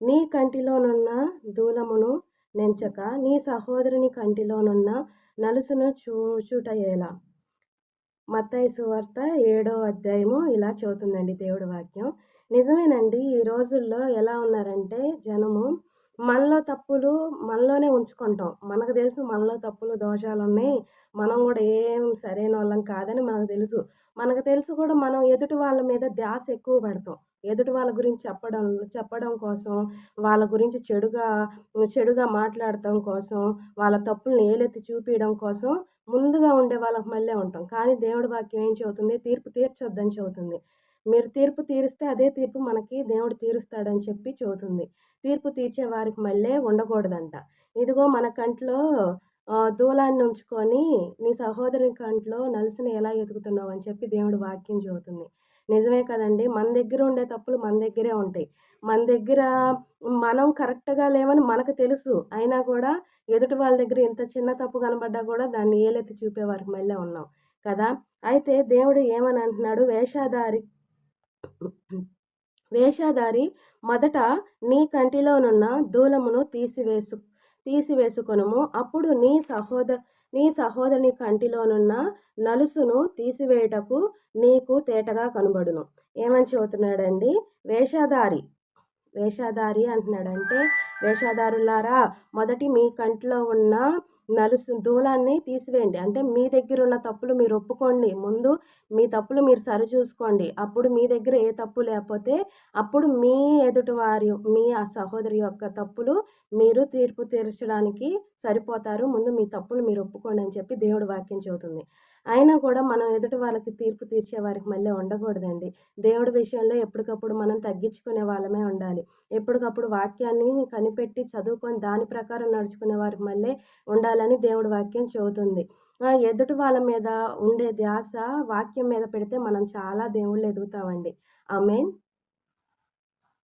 నీ కంటిలోనున్న దూలమును నెంచక నీ సహోదరుని కంటిలోనున్న నలుసును చూచుటయేలా. మత్తయి సువార్త 7వ అధ్యాయము ఇలా చెబుతుందండి దేవుడి వాక్యం. నిజమేనండి. ఈ రోజుల్లో ఎలా ఉన్నారంటే జనము మనలో తప్పులు మనలోనే ఉంచుకుంటాం. మనకు తెలుసు మనలో తప్పులు, దోషాలున్నాయి. మనం గూడా ఏం సరైనోళ్ళం కాదని మనకు తెలుసు. మనకు తెలుసు కూడా మనం ఎదుటి వాళ్ళ మీద ధ్యాస ఎక్కువ పెడతాం. ఎదుటి వాళ్ళ గురించి చెప్పడం చెప్పడం కోసం, వాళ్ళ గురించి చెడుగా మాట్లాడటం కోసం, వాళ్ళ తప్పుల్ని ఏలెత్తి చూపియడం కోసం ముందుగా ఉండే వాళ్ళకి మళ్ళే ఉంటాం. కానీ దేవుడి వాక్యం ఏం చెబుతుంది? తీర్పు తీర్చొద్దని చెబుతుంది. మీరు తీర్పు తీరిస్తే అదే తీర్పు మనకి దేవుడు తీరుస్తాడని చెప్పి చెబుతుంది. తీర్పు తీర్చే వారికి మళ్ళే ఉండకూడదంట. ఇదిగో మన కంట్లో దూలాన్ని ఉంచుకొని నీ సహోదరుని కంట్లో నలుసుని ఎలా ఎతుకుతున్నావు అని చెప్పి దేవుడి వాక్యం చెబుతుంది. నిజమే కదండీ! మన దగ్గర ఉండే తప్పులు మన దగ్గరే ఉంటాయి. మన దగ్గర మనం కరెక్ట్‌గా లేమని మనకు తెలుసు. అయినా కూడా ఎదుటి వాళ్ళ దగ్గర ఎంత చిన్న తప్పు కనపడ్డా గూడా దాన్ని ఏలెత్తి చూపే వారికి మళ్ళే ఉన్నాం కదా! అయితే దేవుడు ఏమని అంటున్నాడు? వేషధారి మొదట నీ కంటిలోనున్న దూలమును తీసివేసుకొనుము. అప్పుడు నీ సహోదరుని కంటిలోనున్న నలుసును తీసివేయుటకు నీకు తేటగా కనబడును. ఏమని చెబుతున్నాడండి? వేషధారి వేషధారి అంటున్నాడంటే, వేషధారులారా మొదటి మీ కంట్లో ఉన్న దూలాన్ని తీసివేయండి. అంటే మీ దగ్గరున్న తప్పులు మీరు ఒప్పుకోండి. ముందు మీ తప్పులు మీరు సరిచూసుకోండి. అప్పుడు మీ దగ్గర ఏ తప్పు లేకపోతే అప్పుడు మీ ఆ సహోదరి యొక్క తప్పులు మీరు తీర్పు తీర్చడానికి సరిపోతారు. ముందు మీ తప్పులు మీరు ఒప్పుకోండి అని చెప్పి దేవుడి వాక్యం చెబుతుంది. అయినా కూడా మనం ఎదుటి వాళ్ళకి తీర్పు తీర్చే వారికి మళ్ళీ ఉండకూడదండి. దేవుడి విషయంలో ఎప్పటికప్పుడు మనం తగ్గించుకునే వాళ్ళమే ఉండాలి. ఎప్పటికప్పుడు వాక్యాన్ని కనిపెట్టి చదువుకొని దాని ప్రకారం నడుచుకునే వారికి మళ్ళీ ఉండాలని దేవుడి వాక్యం చెబుతుంది. ఎదుటి వాళ్ళ మీద ఉండే ధ్యాస వాక్యం మీద పెడితే మనం చాలా దేవుళ్ళు ఎదుగుతామండి. ఆమేన్.